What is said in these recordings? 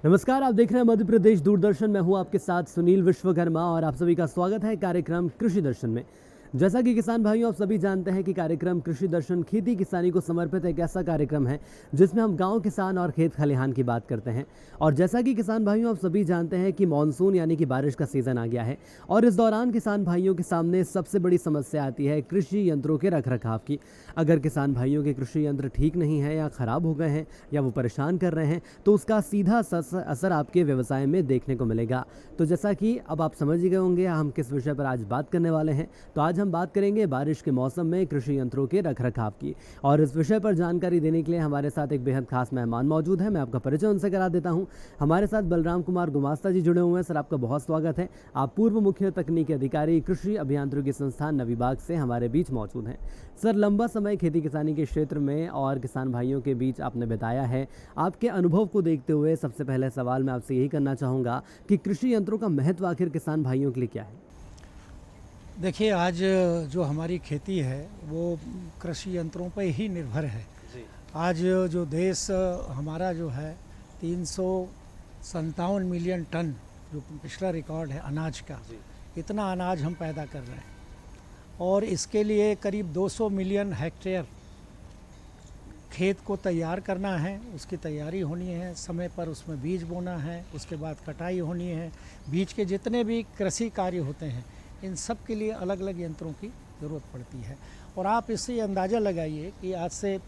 नमस्कार, आप देख रहे हैं मध्य प्रदेश दूरदर्शन। मैं हूं आपके साथ सुनील विश्वकर्मा और आप सभी का स्वागत है कार्यक्रम कृषि दर्शन में। जैसा कि किसान भाइयों आप सभी जानते हैं कि कार्यक्रम कृषि दर्शन खेती किसानी को समर्पित एक ऐसा कार्यक्रम है जिसमें हम गांव किसान और खेत खलिहान की बात करते हैं। और जैसा कि किसान भाइयों आप सभी जानते हैं कि मानसून यानी कि बारिश का सीज़न आ गया है और इस दौरान किसान भाइयों के सामने सबसे बड़ी समस्या आती है कृषि यंत्रों के रखरखाव की। अगर किसान भाइयों के कृषि यंत्र ठीक नहीं है या ख़राब हो गए हैं या वो परेशान कर रहे हैं तो उसका सीधा असर आपके व्यवसाय में देखने को मिलेगा। तो जैसा कि अब आप समझ ही गए होंगे हम किस विषय पर आज बात करने वाले हैं। तो आज हम बात करेंगे बारिश के मौसम में कृषि यंत्रों के रखरखाव की, और इस विषय पर जानकारी देने के लिए हमारे साथ एक बेहद खास मेहमान मौजूद है। मैं आपका परिचय उनसे करा देता हूं। हमारे साथ बलराम कुमार गुमास्ता जी जुड़े हुए हैं। सर, आपका बहुत स्वागत है। आप पूर्व मुख्य तकनीकी अधिकारी कृषि अभियांत्रिकी संस्थान नवीबाग से हमारे बीच मौजूद हैं। सर, लंबा समय खेती किसानी के क्षेत्र में और किसान भाइयों के बीच आपने बिताया है। आपके अनुभव को देखते हुए सबसे पहले सवाल मैं आपसे यही करना चाहूँगा कि कृषि यंत्रों का महत्व आखिर किसान भाइयों के लिए क्या है? देखिए, आज जो हमारी खेती है वो कृषि यंत्रों पर ही निर्भर है। आज जो देश हमारा जो है 357 मिलियन टन जो पिछला रिकॉर्ड है अनाज का, इतना अनाज हम पैदा कर रहे हैं और इसके लिए करीब 200 मिलियन हेक्टेयर खेत को तैयार करना है। उसकी तैयारी होनी है, समय पर उसमें बीज बोना है, उसके बाद कटाई होनी है। बीज के जितने भी कृषि कार्य होते हैं इन सब के लिए अलग अलग यंत्रों की ज़रूरत पड़ती है। और आप इससे अंदाज़ा लगाइए कि आज से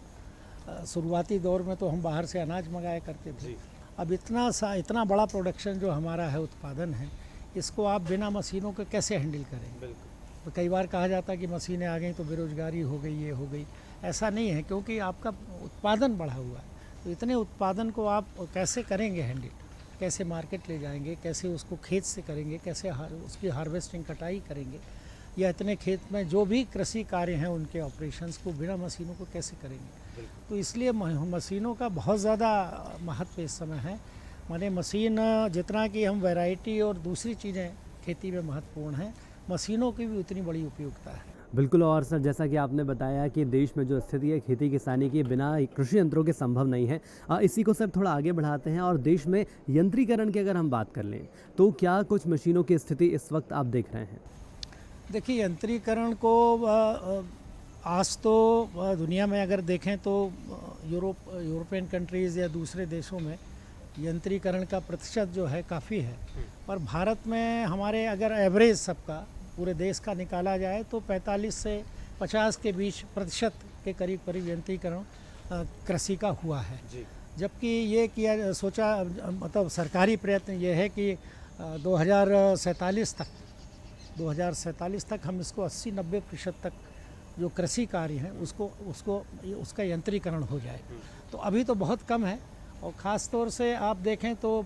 शुरुआती दौर में तो हम बाहर से अनाज मंगाया करते थे। अब इतना बड़ा प्रोडक्शन जो हमारा है, उत्पादन है, इसको आप बिना मशीनों के कैसे हैंडल करेंगे? तो कई बार कहा जाता है कि मशीनें आ गई तो बेरोजगारी हो गई, ये हो गई। ऐसा नहीं है, क्योंकि आपका उत्पादन बढ़ा हुआ है। तो इतने उत्पादन को आप कैसे करेंगे हैंडल, कैसे मार्केट ले जाएंगे, कैसे उसको खेत से करेंगे, कैसे उसकी हार्वेस्टिंग कटाई करेंगे, या इतने खेत में जो भी कृषि कार्य हैं उनके ऑपरेशंस को बिना मशीनों को कैसे करेंगे? तो इसलिए मशीनों का बहुत ज़्यादा महत्व इस समय है। माने मशीन जितना कि हम वैरायटी और दूसरी चीज़ें खेती में महत्वपूर्ण हैं, मशीनों की भी उतनी बड़ी उपयोगिता है। बिल्कुल। और सर, जैसा कि आपने बताया कि देश में जो स्थिति है खेती किसानी की बिना कृषि यंत्रों के संभव नहीं है। इसी को सर थोड़ा आगे बढ़ाते हैं और देश में यंत्रीकरण की अगर हम बात कर लें तो क्या कुछ मशीनों की स्थिति इस वक्त आप देख रहे हैं? देखिए, यंत्रीकरण को आज तो दुनिया में अगर देखें तो यूरोपियन कंट्रीज़ या दूसरे देशों में यंत्रीकरण का प्रतिशत जो है काफ़ी है। पर भारत में हमारे अगर एवरेज सबका पूरे देश का निकाला जाए तो 45 से 50 के बीच प्रतिशत के करीब करीब यंत्रीकरण कृषि का हुआ है। जबकि ये मतलब सरकारी प्रयत्न ये है कि 2047 तक हम इसको 80-90% तक जो कृषि कार्य हैं उसका यंत्रीकरण हो जाए। तो अभी तो बहुत कम है। और ख़ास तौर से आप देखें तो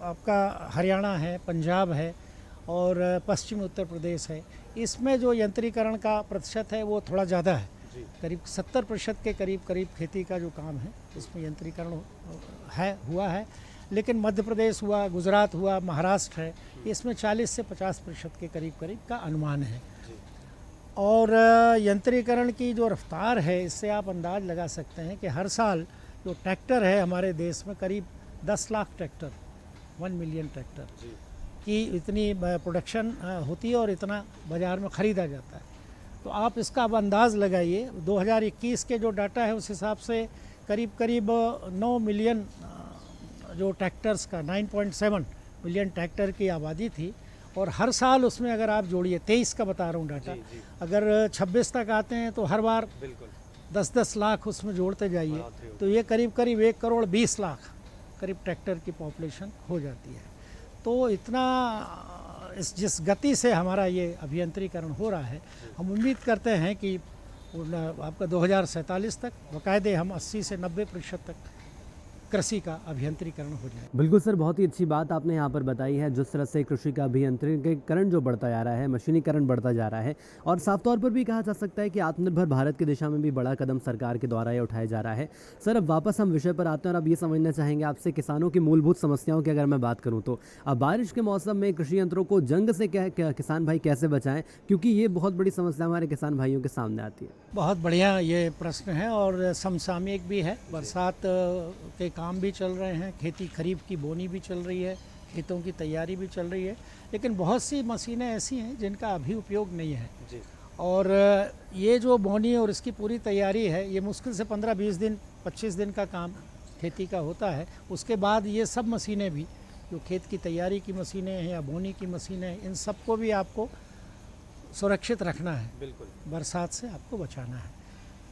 आपका हरियाणा है, पंजाब है और पश्चिमी उत्तर प्रदेश है। इसमें जो यंत्रीकरण का प्रतिशत है वो थोड़ा ज़्यादा है। करीब 70% के करीब खेती का जो काम है इसमें यंत्रीकरण हुआ है। लेकिन मध्य प्रदेश हुआ, गुजरात हुआ, महाराष्ट्र है, इसमें 40 से 50% के करीब का अनुमान है। और यंत्रीकरण की जो रफ्तार है इससे आप अंदाज़ लगा सकते हैं कि हर साल जो ट्रैक्टर है हमारे देश में करीब 10 लाख ट्रैक्टर, 1 मिलियन ट्रैक्टर की इतनी प्रोडक्शन होती है और इतना बाज़ार में ख़रीदा जाता है। तो आप इसका अब अंदाज़ लगाइए, 2021 के जो डाटा है उस हिसाब से करीब 9 मिलियन जो ट्रैक्टर्स का 9.7 मिलियन ट्रैक्टर की आबादी थी। और हर साल उसमें अगर आप जोड़िए, 23 का बता रहा हूँ डाटा, अगर 26 तक आते हैं तो हर बार 10-10 लाख उसमें जोड़ते जाइए तो ये करीब 1 करोड़ 20 लाख करीब ट्रैक्टर की पॉपुलेशन हो जाती है। तो इतना जिस गति से हमारा ये अभियंत्रीकरण हो रहा है, हम उम्मीद करते हैं कि आपका 2047 तक बाकायदे हम 80 से 90% तक कृषि का अभियंत्रीकरण हो जाए। बिल्कुल सर, बहुत ही अच्छी बात आपने यहाँ पर बताई है। जिस तरह से कृषि का अभियंत्रीकरण जो बढ़ता जा रहा है, मशीनीकरण बढ़ता जा रहा है, और साफ तौर पर भी कहा जा सकता है कि आत्मनिर्भर भारत की दिशा में भी बड़ा कदम सरकार के द्वारा ये उठाया जा रहा है। सर, अब वापस हम विषय पर आते हैं और अब ये समझना चाहेंगे आपसे किसानों की मूलभूत समस्याओं की अगर मैं बात करूँ तो अब बारिश के मौसम में कृषि यंत्रों को जंग से किसान भाई कैसे बचाएं, क्योंकि ये बहुत बड़ी समस्या हमारे किसान भाइयों के सामने आती है। बहुत बढ़िया ये प्रश्न है और समसामयिक भी है। बरसात के काम भी चल रहे हैं, खेती खरीफ की बोनी भी चल रही है, खेतों की तैयारी भी चल रही है, लेकिन बहुत सी मशीनें ऐसी हैं जिनका अभी उपयोग नहीं है जी। और ये जो बोनी और इसकी पूरी तैयारी है, ये मुश्किल से 15-20 दिन 25 दिन का काम खेती का होता है। उसके बाद ये सब मशीनें भी, जो खेत की तैयारी की मशीनें हैं या बोनी की मशीनें हैं, इन सबको भी आपको सुरक्षित रखना है, बिल्कुल। बरसात से आपको बचाना है।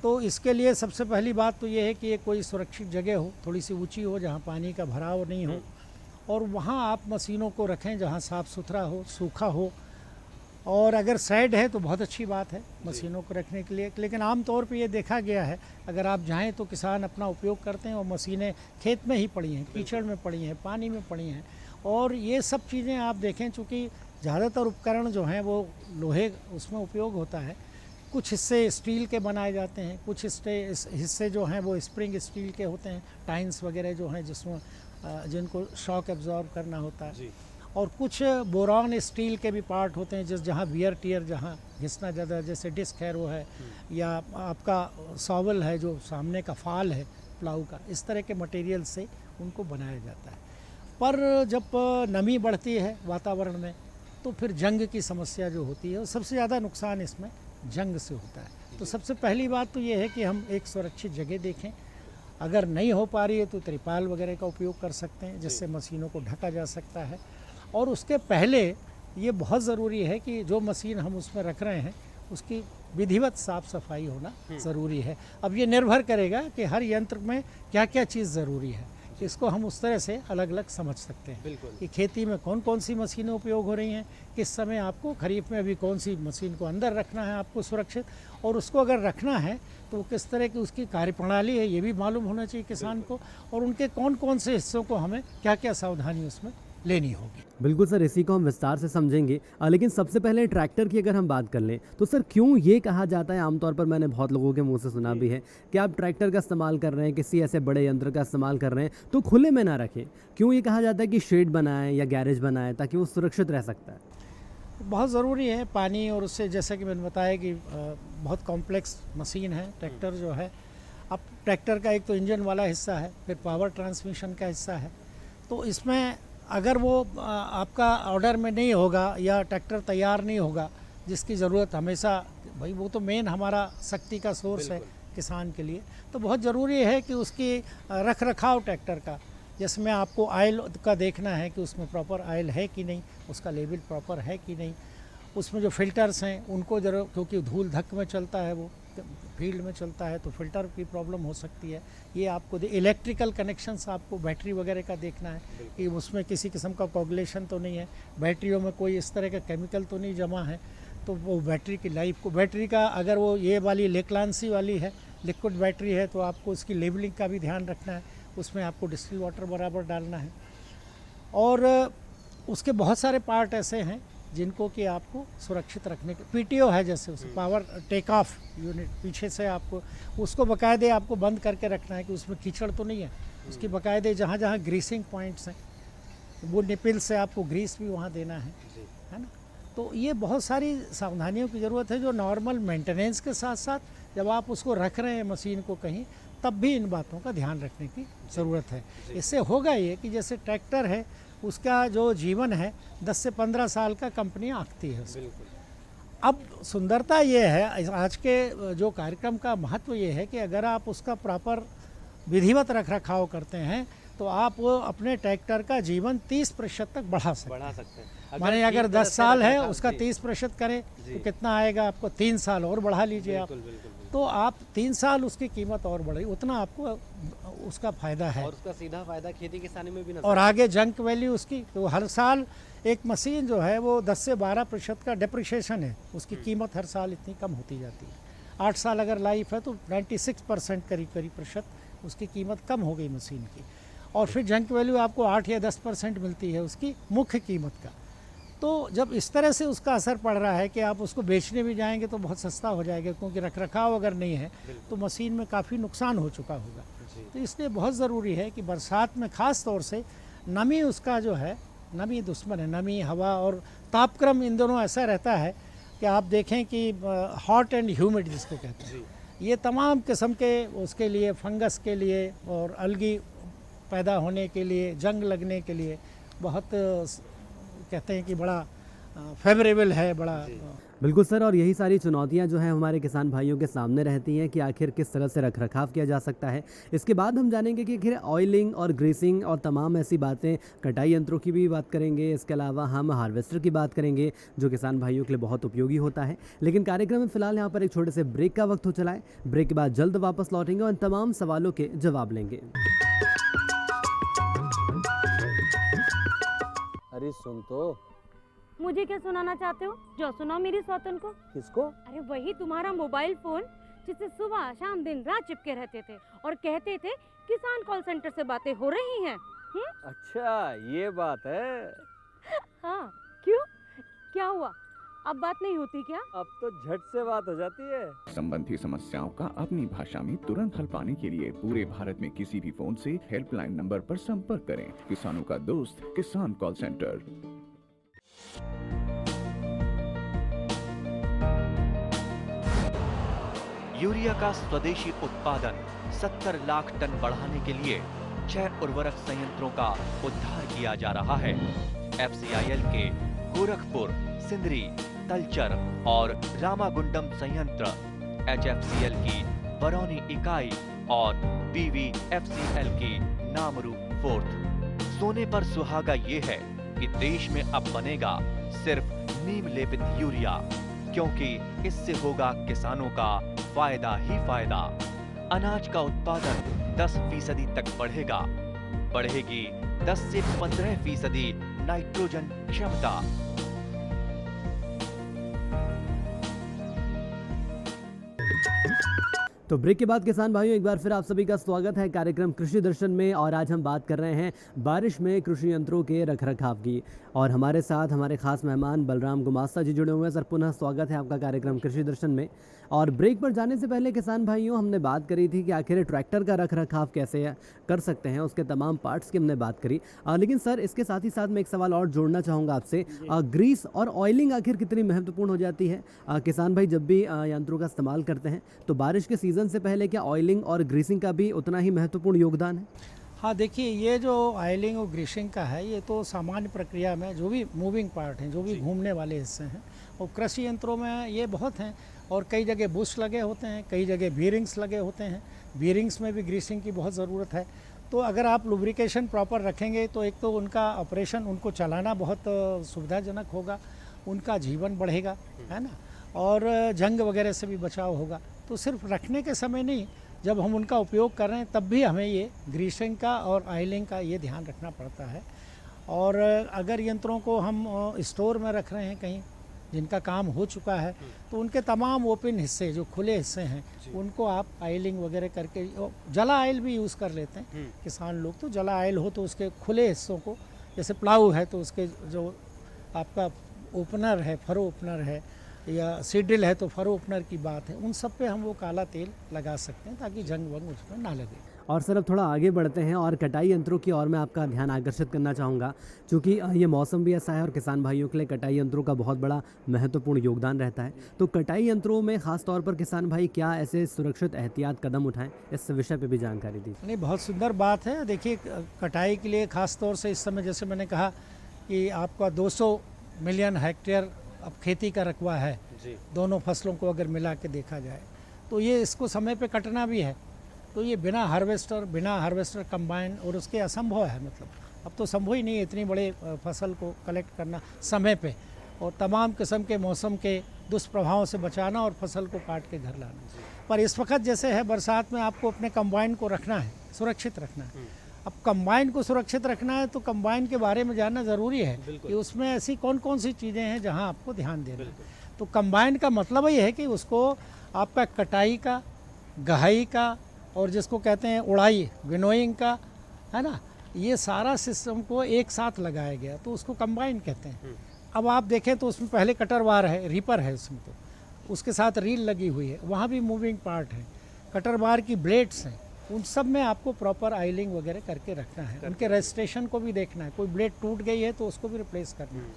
तो इसके लिए सबसे पहली बात तो ये है कि ये कोई सुरक्षित जगह हो, थोड़ी सी ऊंची हो, जहाँ पानी का भराव नहीं हो, और वहाँ आप मशीनों को रखें जहाँ साफ़ सुथरा हो, सूखा हो। और अगर साइड है तो बहुत अच्छी बात है मशीनों को रखने के लिए, लेकिन आम तौर पे ये देखा गया है, अगर आप जाएं तो किसान अपना उपयोग करते हैं और मशीनें खेत में ही पड़ी हैं, कीचड़ में पड़ी हैं, पानी में पड़ी हैं। और ये सब चीज़ें आप देखें, चूँकि ज़्यादातर उपकरण जो हैं वो लोहे उसमें उपयोग होता है, कुछ हिस्से स्टील के बनाए जाते हैं, कुछ हिस्से जो हैं वो स्प्रिंग स्टील के होते हैं, टाइन्स वगैरह जो हैं जिसमें जिनको शॉक एब्जॉर्ब करना होता है जी। और कुछ बोरॉन स्टील के भी पार्ट होते हैं, जहाँ वियर टियर, जहाँ घिसना ज़्यादा, जैसे डिस्क है वो है, या आपका सॉवल है जो सामने का फाल है प्लाऊ का, इस तरह के मटेरियल से उनको बनाया जाता है। पर जब नमी बढ़ती है वातावरण में तो फिर जंग की समस्या जो होती है, और सबसे ज़्यादा नुकसान इसमें जंग से होता है। तो सबसे पहली बात तो ये है कि हम एक सुरक्षित जगह देखें, अगर नहीं हो पा रही है तो त्रिपाल वगैरह का उपयोग कर सकते हैं, जिससे मशीनों को ढका जा सकता है। और उसके पहले ये बहुत ज़रूरी है कि जो मशीन हम उसमें रख रहे हैं उसकी विधिवत साफ़ सफाई होना ज़रूरी है। अब ये निर्भर करेगा कि हर यंत्र में क्या क्या चीज़ ज़रूरी है, इसको हम उस तरह से अलग अलग समझ सकते हैं बिल्कुल। कि खेती में कौन कौन सी मशीनें उपयोग हो रही हैं, किस समय आपको खरीफ में अभी कौन सी मशीन को अंदर रखना है आपको सुरक्षित, और उसको अगर रखना है तो किस तरह की उसकी कार्यप्रणाली है ये भी मालूम होना चाहिए किसान को, और उनके कौन कौन से हिस्सों को हमें क्या क्या सावधानी उसमें लेनी होगी। बिल्कुल सर, इसी को हम विस्तार से समझेंगे। लेकिन सबसे पहले ट्रैक्टर की अगर हम बात कर लें तो सर क्यों ये कहा जाता है, आमतौर पर मैंने बहुत लोगों के मुंह से सुना भी है कि आप ट्रैक्टर का इस्तेमाल कर रहे हैं, किसी ऐसे बड़े यंत्र का इस्तेमाल कर रहे हैं तो खुले में ना रखें। क्यों ये कहा जाता है कि शेड बनाएं या गैरेज बनाएं ताकि वो सुरक्षित रह सकता है? बहुत ज़रूरी है पानी, और उससे जैसा कि मैंने बताया कि बहुत कॉम्प्लेक्स मशीन है ट्रैक्टर जो है। अब ट्रैक्टर का एक तो इंजन वाला हिस्सा है, फिर पावर ट्रांसमिशन का हिस्सा है, तो इसमें अगर वो आपका ऑर्डर में नहीं होगा या ट्रैक्टर तैयार नहीं होगा, जिसकी ज़रूरत हमेशा, भाई वो तो मेन हमारा शक्ति का सोर्स है किसान के लिए, तो बहुत ज़रूरी है कि उसकी रख रखाव ट्रैक्टर का, जिसमें आपको ऑयल का देखना है कि उसमें प्रॉपर ऑयल है कि नहीं, उसका लेवल प्रॉपर है कि नहीं, उसमें जो फ़िल्टर्स हैं उनको ज़रूर, क्योंकि धूल धक में चलता है, वो फील्ड में चलता है तो फ़िल्टर की प्रॉब्लम हो सकती है। ये आपको इलेक्ट्रिकल कनेक्शंस आपको बैटरी वगैरह का देखना है कि उसमें किसी किस्म का कोगुलेशन तो नहीं है, बैटरियों में कोई इस तरह का केमिकल तो नहीं जमा है, तो वो बैटरी की लाइफ को, बैटरी का अगर वो ये वाली लेक्लांसी वाली है, लिक्विड बैटरी है, तो आपको उसकी लेबलिंग का भी ध्यान रखना है, उसमें आपको डिस्टिल वाटर बराबर डालना है। और उसके बहुत सारे पार्ट ऐसे हैं जिनको कि आपको सुरक्षित रखने के, पीटीओ है जैसे, उसे पावर टेक ऑफ यूनिट, पीछे से आपको उसको बाकायदे आपको बंद करके रखना है कि उसमें कीचड़ तो नहीं है, उसकी बाकायदे जहाँ जहाँ ग्रीसिंग पॉइंट्स हैं वो निपिल से आपको ग्रीस भी वहाँ देना है ना। तो ये बहुत सारी सावधानियों की ज़रूरत है जो नॉर्मल मेंटेनेंस के साथ साथ जब आप उसको रख रहे हैं मशीन को कहीं, तब भी इन बातों का ध्यान रखने की ज़रूरत है। इससे होगा ये कि जैसे ट्रैक्टर है उसका जो जीवन है 10 से 15 साल का कंपनी आंकती है उसको। अब सुंदरता ये है, आज के जो कार्यक्रम का महत्व ये है कि अगर आप उसका प्रॉपर विधिवत रख रखाव करते हैं तो आप अपने ट्रैक्टर का जीवन 30% तक बढ़ा सकते हैं। माने अगर 10 साल है उसका 30% करें तो कितना आएगा आपको, 3 साल और बढ़ा लीजिए आप, तो आप 3 साल उसकी कीमत और बढ़ी, उतना आपको उसका फ़ायदा है, और उसका सीधा फायदा खेती किसानी में भी नजर और आगे जंक वैल्यू उसकी, तो हर साल एक मशीन जो है वो 10 से 12% का डिप्रिशिएशन है, उसकी कीमत हर साल इतनी कम होती जाती है। 8 साल अगर लाइफ है तो 96% करीब प्रतिशत उसकी कीमत कम हो गई मशीन की, और फिर जंक वैल्यू आपको 8 या 10% मिलती है उसकी मुख्य कीमत का। तो जब इस तरह से उसका असर पड़ रहा है कि आप उसको बेचने भी जाएंगे तो बहुत सस्ता हो जाएगा, क्योंकि रख रखाव अगर नहीं है तो मशीन में काफ़ी नुकसान हो चुका होगा। तो इसलिए बहुत ज़रूरी है कि बरसात में ख़ास तौर से नमी, उसका जो है नमी दुश्मन है, नमी, हवा और तापक्रम, इन दोनों ऐसा रहता है कि आप देखें कि हॉट एंड ह्यूमिड जिसको कहते हैं, ये तमाम किस्म के उसके लिए, फंगस के लिए और अलगी पैदा होने के लिए, जंग लगने के लिए बहुत कहते हैं कि बड़ा फेवरेबल है, बड़ा बिल्कुल सर, और यही सारी चुनौतियां जो हैं हमारे किसान भाइयों के सामने रहती हैं कि आखिर किस तरह से रखरखाव किया जा सकता है। इसके बाद हम जानेंगे कि आखिर ऑयलिंग और ग्रीसिंग और तमाम ऐसी बातें, कटाई यंत्रों की भी बात करेंगे। इसके अलावा हम हार्वेस्टर की बात करेंगे जो किसान भाइयों के लिए बहुत उपयोगी होता है। लेकिन कार्यक्रम में फिलहाल यहाँ पर एक छोटे से ब्रेक का वक्त हो चला है। ब्रेक के बाद जल्द वापस लौटेंगे और इन तमाम सवालों के जवाब लेंगे। अरे सुन तो। मुझे क्या सुनाना चाहते हो? जो सुनाओ मेरी सौतन को। किसको? अरे वही तुम्हारा मोबाइल फोन जिससे सुबह शाम दिन रात चिपके रहते थे और कहते थे किसान कॉल सेंटर से बातें हो रही हैं। अच्छा ये बात है। हाँ, क्यों? क्या हुआ? अब बात नहीं होती क्या? अब तो झट से बात हो जाती है। संबंधी समस्याओं का अपनी भाषा में तुरंत हल पाने के लिए पूरे भारत में किसी भी फोन से हेल्पलाइन नंबर पर संपर्क करें। किसानों का दोस्त किसान कॉल सेंटर। यूरिया का स्वदेशी उत्पादन 70 लाख टन बढ़ाने के लिए 6 उर्वरक संयंत्रों का उद्धार किया जा रहा है। FCIL के गोरखपुर, सिंदरी, तलचर और रामागुंडम संयंत्र, HFCL की बरौनी इकाई और BVFCL की नामरू फोर्थ। सोने पर सुहागा ये है कि देश में अब बनेगा सिर्फ नीम लेपित यूरिया, क्योंकि इससे होगा किसानों का फायदा ही फायदा। अनाज का उत्पादन 10% तक बढ़ेगा। बढ़ेगी 10 से 15% नाइट्रोजन क्षमता। तो ब्रेक के बाद किसान भाइयों एक बार फिर आप सभी का स्वागत है कार्यक्रम कृषि दर्शन में। और आज हम बात कर रहे हैं बारिश में कृषि यंत्रों के रखरखाव की, और हमारे साथ हमारे खास मेहमान बलराम गुमास्ता जी जुड़े हुए हैं। सर, पुनः स्वागत है आपका कार्यक्रम कृषि दर्शन में। और ब्रेक पर जाने से पहले किसान भाइयों हमने बात करी थी कि आखिर ट्रैक्टर का रखरखाव कैसे कर सकते हैं, उसके तमाम पार्ट्स की हमने बात करी। लेकिन सर, इसके साथ ही साथ मैं एक सवाल और जोड़ना चाहूँगा आपसे। ग्रीस और ऑयलिंग आखिर कितनी महत्वपूर्ण हो जाती है? किसान भाई जब भी यंत्रों का इस्तेमाल करते हैं तो बारिश के सीज़न से पहले क्या ऑयलिंग और ग्रीसिंग का भी उतना ही महत्वपूर्ण योगदान है? हाँ, देखिए, ये जो ऑयलिंग और ग्रीसिंग का है, ये तो सामान्य प्रक्रिया में जो भी मूविंग पार्ट हैं, जो भी घूमने वाले हिस्से हैं, और कृषि यंत्रों में ये बहुत हैं। और कई जगह बुश लगे होते हैं, कई जगह बीयरिंग्स लगे होते हैं। बीयरिंग्स में भी ग्रीसिंग की बहुत ज़रूरत है। तो अगर आप लुब्रिकेशन प्रॉपर रखेंगे तो एक तो उनका ऑपरेशन, उनको चलाना बहुत सुविधाजनक होगा, उनका जीवन बढ़ेगा, है ना, और जंग वगैरह से भी बचाव होगा। तो सिर्फ रखने के समय नहीं, जब हम उनका उपयोग कर रहे हैं तब भी हमें ये ग्रीसिंग का और ऑयलिंग का ये ध्यान रखना पड़ता है। और अगर यंत्रों को हम स्टोर में रख रहे हैं कहीं, जिनका काम हो चुका है, तो उनके तमाम ओपन हिस्से, जो खुले हिस्से हैं, उनको आप ऑयलिंग वगैरह करके, जला ऑयल भी यूज़ कर लेते हैं किसान लोग। तो जला ऑयल हो तो उसके खुले हिस्सों को, जैसे प्लाऊ है तो उसके जो आपका ओपनर है, फरो ओपनर है, या सीड्रिल है तो फरो ओपनर की बात है, उन सब पे हम वो काला तेल लगा सकते हैं ताकि जंग वंग उसमें ना लगे। और सर, अब थोड़ा आगे बढ़ते हैं और कटाई यंत्रों की ओर मैं आपका ध्यान आकर्षित करना चाहूँगा, क्योंकि ये मौसम भी ऐसा है और किसान भाइयों के लिए कटाई यंत्रों का बहुत बड़ा महत्वपूर्ण योगदान रहता है। तो कटाई यंत्रों में ख़ास तौर पर किसान भाई क्या ऐसे सुरक्षित एहतियात कदम उठाएं, इस विषय पर भी जानकारी दीजिए। नहीं, बहुत सुंदर बात है। देखिए, कटाई के लिए ख़ास तौर से इस समय, जैसे मैंने कहा कि आपका 200 मिलियन हेक्टेयर अब खेती का रकबा है जी। दोनों फसलों को अगर मिला के देखा जाए तो ये इसको समय पे कटना भी है। तो ये बिना हार्वेस्टर कंबाइन और उसके असंभव है। मतलब अब तो संभव ही नहीं है इतनी बड़े फसल को कलेक्ट करना समय पे, और तमाम किस्म के मौसम के दुष्प्रभावों से बचाना और फसल को काट के घर लाना। पर इस वक्त जैसे है बरसात में, आपको अपने कंबाइन को रखना है, सुरक्षित रखना है। अब कंबाइन को सुरक्षित रखना है तो कंबाइन के बारे में जानना ज़रूरी है कि उसमें ऐसी कौन कौन सी चीज़ें हैं जहां आपको ध्यान देना है। तो कंबाइन का मतलब ये है कि उसको आपका कटाई का, गहाई का, और जिसको कहते हैं उड़ाई, विनोइंग का, है ना, ये सारा सिस्टम को एक साथ लगाया गया, तो उसको कंबाइन कहते हैं। अब आप देखें तो उसमें पहले कटर बार है, रीपर है उसमें, तो उसके साथ रील लगी हुई है, वहाँ भी मूविंग पार्ट है, कटर बार की ब्लेड्स हैं, उन सब में आपको प्रॉपर ऑयलिंग वगैरह करके रखना है। उनके रजिस्ट्रेशन को भी देखना है, कोई ब्लेड टूट गई है तो उसको भी रिप्लेस करना है,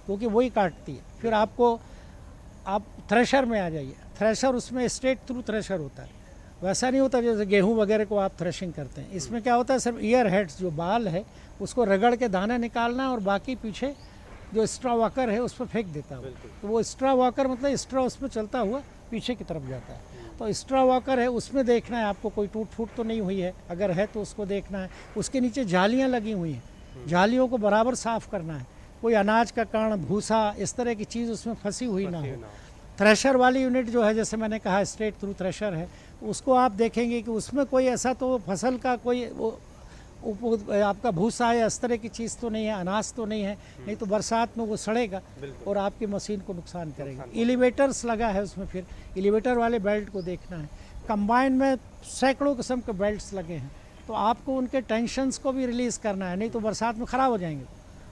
क्योंकि वही काटती है। फिर आप थ्रेशर में आ जाइए। थ्रेशर, उसमें स्ट्रेट थ्रू थ्रेशर होता है, वैसा नहीं होता जैसे गेहूं वगैरह को आप थ्रेशिंग करते हैं। इसमें क्या होता है, सिर्फ ईयर हेड्स जो बाल है उसको रगड़ के दाना निकालना है और बाकी पीछे जो स्ट्रा वॉकर है उस पर फेंक देता है। तो वो स्ट्रा वॉकर मतलब स्ट्रा उसमें चलता हुआ पीछे की तरफ जाता है। तो स्ट्रा वॉकर है, उसमें देखना है आपको कोई टूट फूट तो नहीं हुई है, अगर है तो उसको देखना है। उसके नीचे जालियाँ लगी हुई हैं, जालियों को बराबर साफ़ करना है, कोई अनाज का कण, भूसा, इस तरह की चीज़ उसमें फंसी हुई ना हो। थ्रेशर वाली यूनिट जो है, जैसे मैंने कहा स्ट्रेट थ्रू थ्रेशर है, उसको आप देखेंगे कि उसमें कोई ऐसा तो फसल का कोई आपका भूसा है इस तरह की चीज़ तो नहीं है, अनाज तो नहीं है, नहीं तो बरसात में वो सड़ेगा और आपकी मशीन को नुकसान करेगा। एलिवेटर्स लगा है उसमें, फिर एलिवेटर वाले बेल्ट को देखना है। कंबाइन में सैकड़ों किस्म के बेल्ट्स लगे हैं, तो आपको उनके टेंशन्स को भी रिलीज़ करना है, नहीं तो बरसात में ख़राब हो जाएंगे।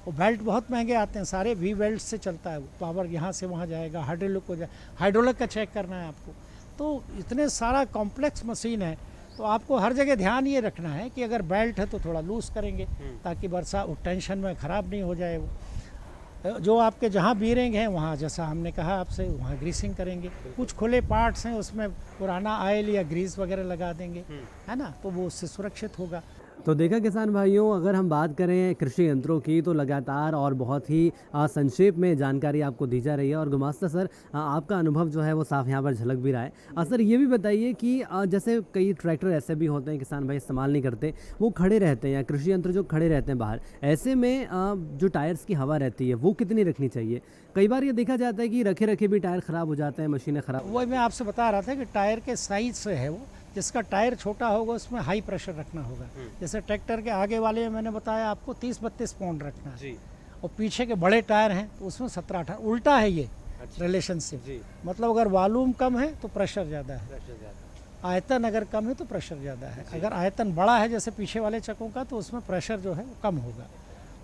वो बेल्ट बहुत महंगे आते हैं, सारे वी बेल्ट से चलता है वो, पावर यहाँ से वहाँ जाएगा, हाइड्रोलिक का चेक करना है आपको। तो इतने सारा कॉम्प्लेक्स मशीन है, तो आपको हर जगह ध्यान ये रखना है कि अगर बेल्ट है तो थोड़ा लूज़ करेंगे ताकि बरसात टेंशन में ख़राब नहीं हो जाए वो। जो आपके जहाँ बीरिंग है वहाँ, जैसा हमने कहा आपसे, वहाँ ग्रीसिंग करेंगे। कुछ खुले पार्ट्स हैं उसमें पुराना ऑयल या ग्रीस वगैरह लगा देंगे, है ना, तो वो उससे सुरक्षित होगा। तो देखा किसान भाइयों, अगर हम बात करें कृषि यंत्रों की तो लगातार और बहुत ही संक्षेप में जानकारी आपको दी जा रही है। और गुमास्ता सर, आपका अनुभव जो है वो साफ यहाँ पर झलक भी रहा है। सर ये भी बताइए कि जैसे कई ट्रैक्टर ऐसे भी होते हैं किसान भाई इस्तेमाल नहीं करते, वो खड़े रहते हैं, या कृषि यंत्र जो खड़े रहते हैं बाहर, ऐसे में जो टायर्स की हवा रहती है वो कितनी रखनी चाहिए? कई बार ये देखा जाता है कि रखे रखे भी टायर ख़राब हो जाते हैं, मशीनें ख़राब। वही मैं आपसे बता रहा था कि टायर के साइज से है वो, जिसका टायर छोटा होगा उसमें हाई प्रेशर रखना होगा। जैसे ट्रैक्टर के आगे वाले में मैंने बताया आपको 30-32 पाउंड रखना है, और पीछे के बड़े टायर हैं तो उसमें 17-18। उल्टा है ये रिलेशनशिप, मतलब अगर वॉल्यूम कम है तो प्रेशर ज़्यादा है, आयतन अगर कम है तो प्रेशर ज़्यादा है। अगर आयतन बड़ा है जैसे पीछे वाले चक्कों का, तो उसमें प्रेशर जो है वो कम होगा।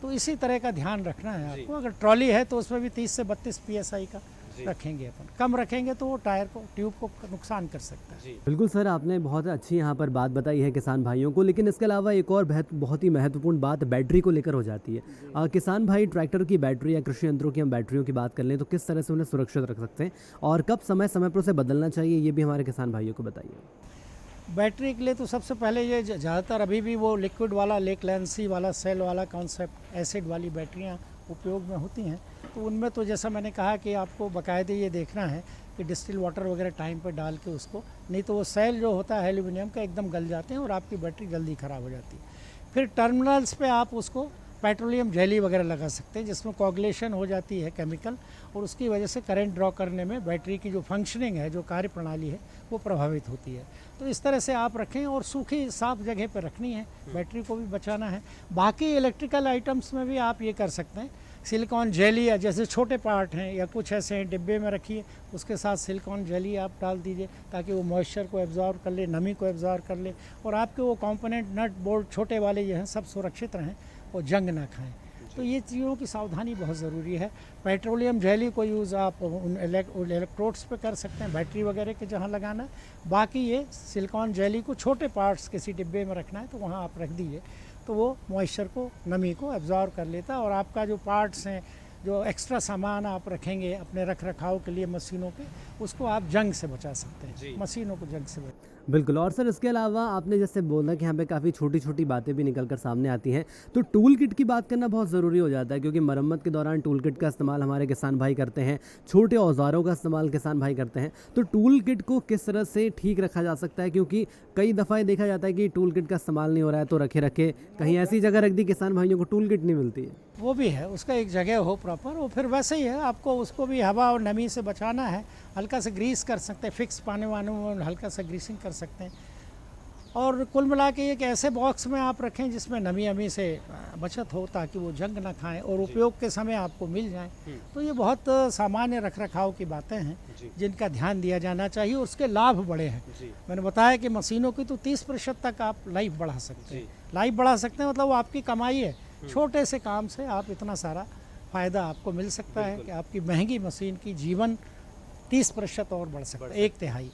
तो इसी तरह का ध्यान रखना है आपको। अगर ट्रॉली है तो उसमें भी 30 से 32 PSI का रखेंगे अपन, कम रखेंगे तो वो टायर को, ट्यूब को नुकसान कर सकता है। बिल्कुल सर, आपने बहुत अच्छी यहाँ पर बात बताई है किसान भाइयों को। लेकिन इसके अलावा एक और बहुत ही महत्वपूर्ण बात बैटरी को लेकर हो जाती है। किसान भाई ट्रैक्टर की बैटरी या कृषि यंत्रों की हम बैटरियों की बात कर लें तो किस तरह से उन्हें सुरक्षित रख सकते हैं, और कब समय समय पर उसे बदलना चाहिए, ये भी हमारे किसान भाइयों को बताइए। बैटरी के लिए तो सबसे पहले ये ज़्यादातर अभी भी वो लिक्विड वाला, लेक्लेंसी वाला, सेल वाला कॉन्सेप्ट, एसिड वाली बैटरियाँ उपयोग में होती हैं। तो उनमें तो जैसा मैंने कहा कि आपको बाकायदे ये देखना है कि डिस्टिल वाटर वगैरह टाइम पर डाल के उसको, नहीं तो वो सेल जो होता है एल्यूमिनियम का एकदम गल जाते हैं और आपकी बैटरी जल्दी ख़राब हो जाती है। फिर टर्मिनल्स पे आप उसको पेट्रोलियम जेली वगैरह लगा सकते हैं, जिसमें कोगुलेशन हो जाती है केमिकल, और उसकी वजह से करंट ड्रॉ करने में बैटरी की जो फंक्शनिंग है, जो कार्य प्रणाली है, वो प्रभावित होती है। तो इस तरह से आप रखें, और सूखी साफ जगह पर रखनी है, बैटरी को भी बचाना है। बाकी इलेक्ट्रिकल आइटम्स में भी आप ये कर सकते हैं, सिलिकॉन जेली या जैसे छोटे पार्ट हैं या कुछ ऐसे हैं डिब्बे में रखिए, उसके साथ सिलिकॉन जेली आप डाल दीजिए ताकि वो मॉइस्चर को एब्जॉर्ब कर ले, नमी को एब्जॉर्ब कर ले, और आपके वो कंपोनेंट, नट बोल्ट छोटे वाले जो हैं सब सुरक्षित रहें और जंग ना खाएं। तो ये चीज़ों की सावधानी बहुत ज़रूरी है। पेट्रोलियम जेली को यूज़ आप उन इलेक्ट्रोड्स पे कर सकते हैं, बैटरी वगैरह के जहाँ लगाना। बाकी ये सिलिकॉन जेली को छोटे पार्ट्स किसी डिब्बे में रखना है तो वहाँ आप रख दीजिए, तो वो मॉइस्चर को, नमी को एब्जॉर्ब कर लेता है, और आपका जो पार्ट्स हैं, जो एक्स्ट्रा सामान आप रखेंगे अपने रख रखाव के लिए मशीनों के, उसको आप जंग से बचा सकते हैं, मशीनों को जंग से बचा। बिल्कुल। और सर इसके अलावा आपने जैसे बोला कि यहाँ पे काफ़ी छोटी छोटी बातें भी निकल कर सामने आती हैं, तो टूल किट की बात करना बहुत ज़रूरी हो जाता है, क्योंकि मरम्मत के दौरान टूल किट का इस्तेमाल हमारे किसान भाई करते हैं, छोटे औजारों का इस्तेमाल किसान भाई करते हैं। तो टूल किट को किस तरह से ठीक रखा जा सकता है, क्योंकि कई दफ़ा देखा जाता है कि टूल किट का इस्तेमाल नहीं हो रहा है तो रखे रखे कहीं ऐसी जगह रख दी किसान भाइयों को टूल किट नहीं मिलती है। वो भी है, उसका एक जगह हो प्रॉपर, वो फिर वैसे ही है, आपको उसको भी हवा और नमी से बचाना है। हल्का सा ग्रीस कर सकते हैं, फिक्स पाने वाले में हल्का सा ग्रीसिंग कर सकते हैं, और कुल मिला के एक ऐसे बॉक्स में आप रखें जिसमें नमी से बचत हो, ताकि वो जंग ना खाएं और उपयोग के समय आपको मिल जाएं। तो ये बहुत सामान्य रख रखाव की बातें हैं जिनका ध्यान दिया जाना चाहिए, उसके लाभ बड़े हैं। मैंने बताया कि मशीनों की तो 30% तक आप लाइफ बढ़ा सकते हैं। लाइफ बढ़ा सकते हैं मतलब वो आपकी कमाई है, छोटे से काम से आप इतना सारा फ़ायदा आपको मिल सकता है कि आपकी महंगी मशीन की जीवन 30% और बढ़ सकता है, 1/3।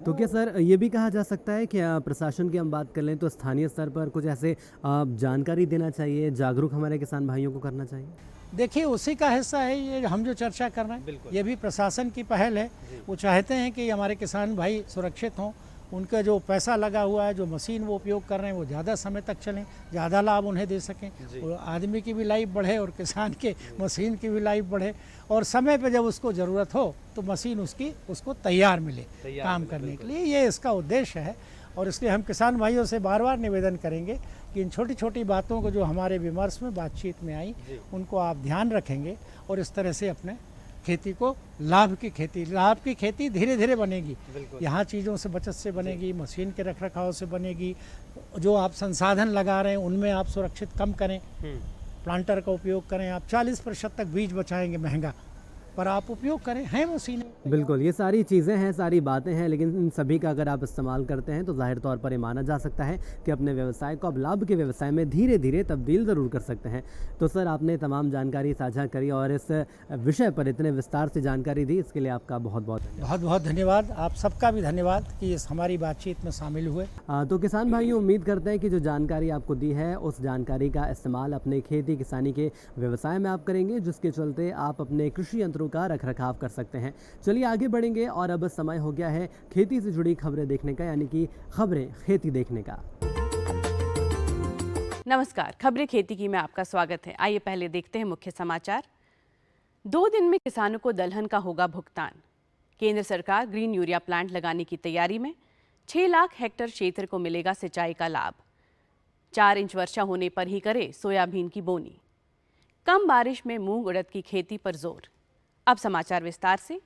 तो क्या सर ये भी कहा जा सकता है कि प्रशासन की हम बात कर लें तो स्थानीय स्तर पर कुछ ऐसे जानकारी देना चाहिए, जागरूक हमारे किसान भाइयों को करना चाहिए? देखिए उसी का हिस्सा है ये हम जो चर्चा कर रहे हैं, ये भी प्रशासन की पहल है। वो चाहते हैं कि हमारे किसान भाई सुरक्षित हों, उनका जो पैसा लगा हुआ है, जो मशीन वो उपयोग कर रहे हैं, वो ज़्यादा समय तक चलें, ज़्यादा लाभ उन्हें दे सकें, और आदमी की भी लाइफ बढ़े और किसान के मशीन की भी लाइफ बढ़े, और समय पे जब उसको ज़रूरत हो तो मशीन उसको तैयार मिले काम करने के लिए। ये इसका उद्देश्य है, और इसलिए हम किसान भाइयों से बार बार निवेदन करेंगे कि इन छोटी छोटी बातों को जो हमारे विमर्श में बातचीत में आई उनको आप ध्यान रखेंगे, और इस तरह से अपने खेती को लाभ की खेती धीरे धीरे बनेगी। यहाँ चीज़ों से बचत से बनेगी, मशीन के रख रखाव से बनेगी, जो आप संसाधन लगा रहे हैं उनमें आप सुरक्षित कम करें, प्लांटर का उपयोग करें, आप 40% तक बीज बचाएंगे महंगा, पर आप उपयोग करें, हैं मशीनें। बिल्कुल, ये सारी चीज़ें हैं, सारी बातें हैं, लेकिन इन सभी का अगर आप इस्तेमाल करते हैं तो जाहिर तौर पर ये माना जा सकता है कि अपने व्यवसाय को आप लाभ के व्यवसाय में धीरे धीरे तब्दील ज़रूर कर सकते हैं। तो सर, आपने तमाम जानकारी साझा करी और इस विषय पर इतने विस्तार से जानकारी दी, इसके लिए आपका बहुत बहुत धन्यवाद। आप सबका भी धन्यवाद कि इस हमारी बातचीत में शामिल हुए। तो किसान भाइयों, उम्मीद करते हैं कि जो जानकारी आपको दी है उस जानकारी का इस्तेमाल अपने खेती किसानी के व्यवसाय में आप करेंगे, जिसके चलते आप अपने कृषि यंत्रों का रख रखाव कर सकते हैं। चलिए आगे बढ़ेंगे और अब समय हो गया है खेती से जुड़ी खबरें देखने का, यानी कि खबरें खेती देखने का। नमस्कार, खबरें खेती की में आपका स्वागत है। आइए पहले देखते हैं मुख्य समाचार। 2 दिन में किसानों को दलहन का होगा भुगतान। केंद्र सरकार ग्रीन यूरिया प्लांट लगाने की तैयारी में। 6 लाख हेक्टेयर क्षेत्र को मिलेगा सिंचाई का लाभ। 4 इंच वर्षा होने पर ही करे सोयाबीन की बोनी। कम बारिश में मूंग उड़द की खेती पर जोर। अब समाचार विस्तार से।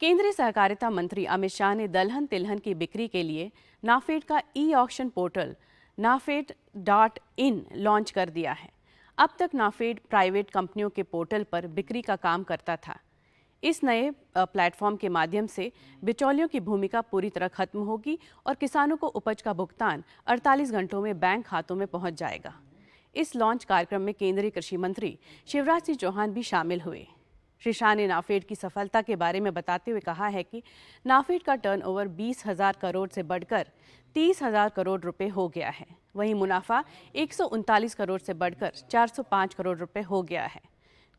केंद्रीय सहकारिता मंत्री अमित शाह ने दलहन तिलहन की बिक्री के लिए नाफेड का ई-ऑक्शन पोर्टल nafed.in लॉन्च कर दिया है। अब तक नाफेड प्राइवेट कंपनियों के पोर्टल पर बिक्री का काम करता था। इस नए प्लेटफॉर्म के माध्यम से बिचौलियों की भूमिका पूरी तरह खत्म होगी और किसानों को उपज का भुगतान 48 घंटों में बैंक खातों में पहुंच जाएगा। इस लॉन्च कार्यक्रम में केंद्रीय कृषि मंत्री शिवराज सिंह चौहान भी शामिल हुए। श्री शाह ने नाफेड की सफलता के बारे में बताते हुए कहा है कि नाफेड का टर्नओवर 20,000 करोड़ से बढ़कर 30,000 करोड़ रुपए हो गया है। वहीं मुनाफा 139 करोड़ से बढ़कर 405 करोड़ रुपए हो गया है।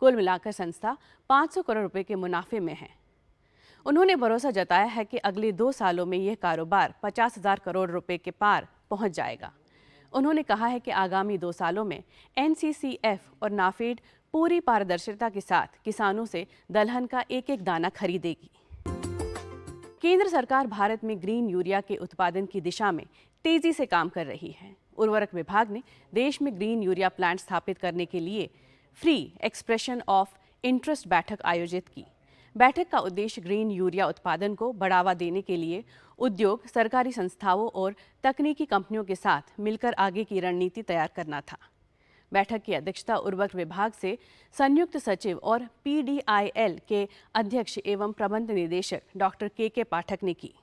कुल मिलाकर संस्था 500 करोड़ रुपए के मुनाफे में है। उन्होंने भरोसा जताया है कि अगले 2 सालों में यह कारोबार 50,000 करोड़ रुपए के पार पहुंच जाएगा। उन्होंने कहा है कि आगामी 2 सालों में NCCF और नाफेड पूरी पारदर्शिता के साथ किसानों से दलहन का एक एक दाना खरीदेगी। केंद्र सरकार भारत में ग्रीन यूरिया के उत्पादन की दिशा में तेजी से काम कर रही है। उर्वरक विभाग ने देश में ग्रीन यूरिया प्लांट स्थापित करने के लिए फ्री एक्सप्रेशन ऑफ इंटरेस्ट बैठक आयोजित की। बैठक का उद्देश्य ग्रीन यूरिया उत्पादन को बढ़ावा देने के लिए उद्योग, सरकारी संस्थाओं और तकनीकी कंपनियों के साथ मिलकर आगे की रणनीति तैयार करना था। बैठक की अध्यक्षता उर्वरक विभाग से संयुक्त सचिव और PDIL के अध्यक्ष एवं प्रबंध निदेशक डॉक्टर के पाठक ने की।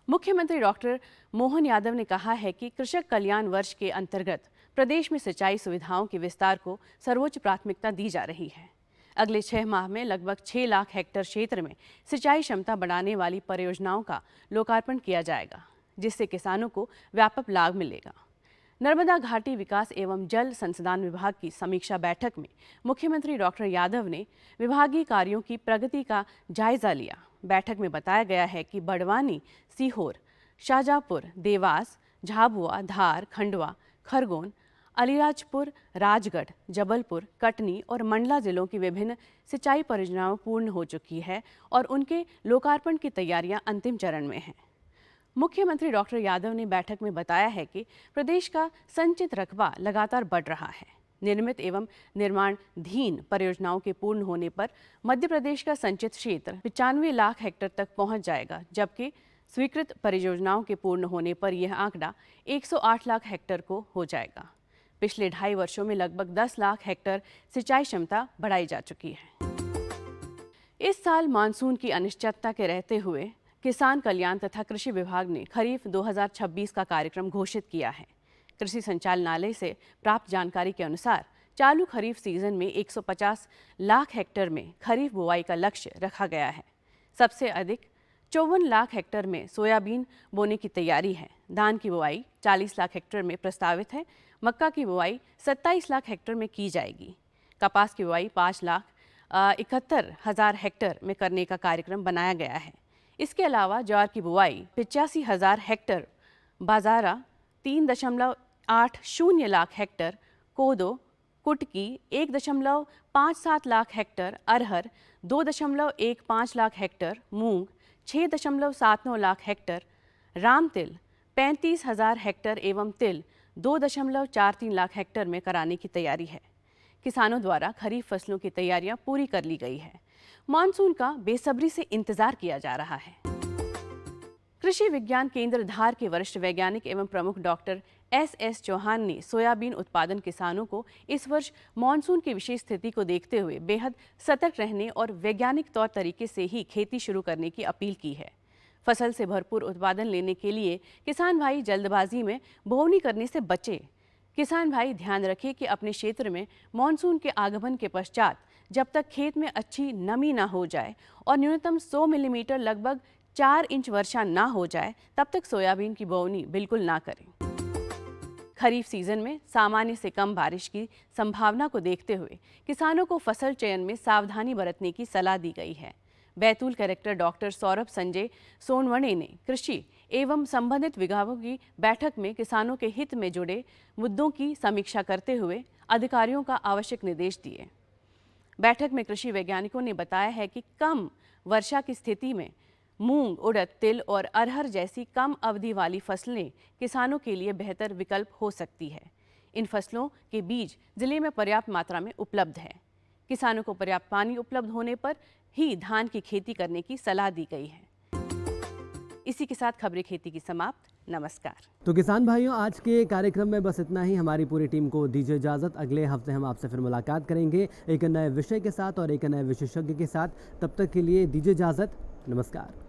मुख्यमंत्री डॉक्टर मोहन यादव ने कहा है कि कृषक कल्याण वर्ष के अंतर्गत प्रदेश में सिंचाई सुविधाओं के विस्तार को सर्वोच्च प्राथमिकता दी जा रही है। अगले 6 माह में लगभग 6 लाख हेक्टेयर क्षेत्र में सिंचाई क्षमता बढ़ाने वाली परियोजनाओं का लोकार्पण किया जाएगा, जिससे किसानों को व्यापक लाभ मिलेगा। नर्मदा घाटी विकास एवं जल संसाधन विभाग की समीक्षा बैठक में मुख्यमंत्री डॉक्टर यादव ने विभागीय कार्यों की प्रगति का जायजा लिया। बैठक में बताया गया है कि बड़वानी, सीहोर, शाहजहाँपुर, देवास, झाबुआ, धार, खंडवा, खरगोन, अलीराजपुर, राजगढ़, जबलपुर, कटनी और मंडला जिलों की विभिन्न सिंचाई परियोजनाएं पूर्ण हो चुकी है और उनके लोकार्पण की तैयारियां अंतिम चरण में हैं। मुख्यमंत्री डॉक्टर यादव ने बैठक में बताया है कि प्रदेश का संचित रकबा लगातार बढ़ रहा है। निर्मित एवं निर्माणाधीन परियोजनाओं के पूर्ण होने पर मध्य प्रदेश का संचित क्षेत्र 95 लाख हेक्टेयर तक पहुंच जाएगा, जबकि स्वीकृत परियोजनाओं के पूर्ण होने पर यह आंकड़ा 108 लाख हेक्टेयर को हो जाएगा। पिछले 2.5 वर्षों में लगभग 10 लाख हेक्टेयर सिंचाई क्षमता बढ़ाई जा चुकी है। इस साल मानसून की अनिश्चितता के रहते हुए किसान कल्याण तथा कृषि विभाग ने खरीफ 2026 का कार्यक्रम घोषित किया है। कृषि संचालनालय से प्राप्त जानकारी के अनुसार चालू खरीफ सीजन में 150 लाख हेक्टेयर में खरीफ बुवाई का लक्ष्य रखा गया है। सबसे अधिक 54 लाख हेक्टेयर में सोयाबीन बोने की तैयारी है। धान की बुवाई 40 लाख हेक्टेयर में प्रस्तावित है। मक्का की बुवाई 27 लाख हेक्टेयर में की जाएगी। कपास की बुवाई 5,71,000 हेक्टेयर में करने का कार्यक्रम बनाया गया है। इसके अलावा ज्वार की बुआई 85,000 हेक्टर, बाजरा 3.80 लाख हेक्टर, कोदो कुटकी 1.57 लाख हेक्टर, अरहर 2.15 लाख हेक्टर, मूंग 6.79 लाख हेक्टर, राम तिल 35,000 हेक्टर एवं तिल 2.43 लाख हेक्टर में कराने की तैयारी है। किसानों द्वारा खरीफ फसलों की तैयारियां पूरी कर ली गई है। मानसून का बेसब्री से इंतजार किया जा रहा है। कृषि विज्ञान केंद्र धार के वरिष्ठ वैज्ञानिक एवं प्रमुख डॉक्टर एस चौहान ने सोयाबीन उत्पादन किसानों को इस वर्ष मानसून की विशेष स्थिति को देखते हुए बेहद सतर्क रहने और वैज्ञानिक तौर तरीके से ही खेती शुरू करने की अपील की है। फसल से भरपूर उत्पादन लेने के लिए किसान भाई जल्दबाजी में बोवनी करने से बचे। किसान भाई ध्यान रखें कि अपने क्षेत्र में मानसून के आगमन के पश्चात जब तक खेत में अच्छी नमी ना हो जाए और न्यूनतम 100 मिलीमीटर लगभग 4 इंच वर्षा ना हो जाए, तब तक सोयाबीन की बोवनी बिल्कुल ना करें। खरीफ सीजन में सामान्य से कम बारिश की संभावना को देखते हुए किसानों को फसल चयन में सावधानी बरतने की सलाह दी गई है। बैतूल कलेक्टर डॉक्टर सौरभ संजय सोनवणे ने कृषि एवं संबंधित विभागों की बैठक में किसानों के हित में जुड़े मुद्दों की समीक्षा करते हुए अधिकारियों का आवश्यक निर्देश दिए। बैठक में कृषि वैज्ञानिकों ने बताया है कि कम वर्षा की स्थिति में मूंग, उड़द, तिल और अरहर जैसी कम अवधि वाली फसलें किसानों के लिए बेहतर विकल्प हो सकती है। इन फसलों के बीज जिले में पर्याप्त मात्रा में उपलब्ध है। किसानों को पर्याप्त पानी उपलब्ध होने पर ही धान की खेती करने की सलाह दी गई है। इसी के साथ खबरें खेती की समाप्त। नमस्कार। तो किसान भाइयों, आज के कार्यक्रम में बस इतना ही। हमारी पूरी टीम को दीजिए इजाज़त। अगले हफ्ते हम आपसे फिर मुलाकात करेंगे एक नए विषय के साथ और एक नए विशेषज्ञ के साथ। तब तक के लिए दीजिए इजाज़त। नमस्कार।